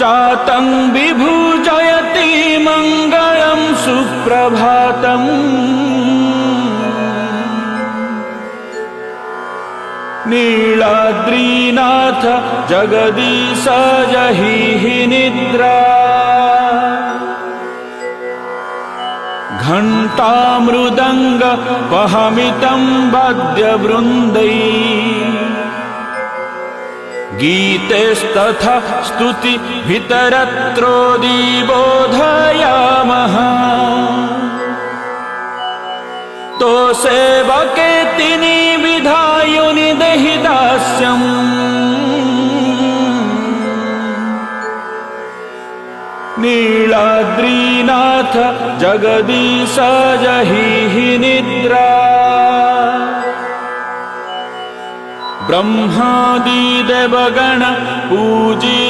जातं विभूजयति मङ्गलं सुप्रभातम् नीलाद्रीनाथ जगदीश जहिहि निद्रा घण्टामृदङ्ग पहमितं वाद्यवृन्दैः गीतेस्तथा स्तुति भितरत्रोदीबोधयामः तो सेवकेतिनि विधायुनि देहि दास्यम् नीलाद्रीनाथ जगदीश जहिहि निद्रा ब्रह्मादि देवगण पूजी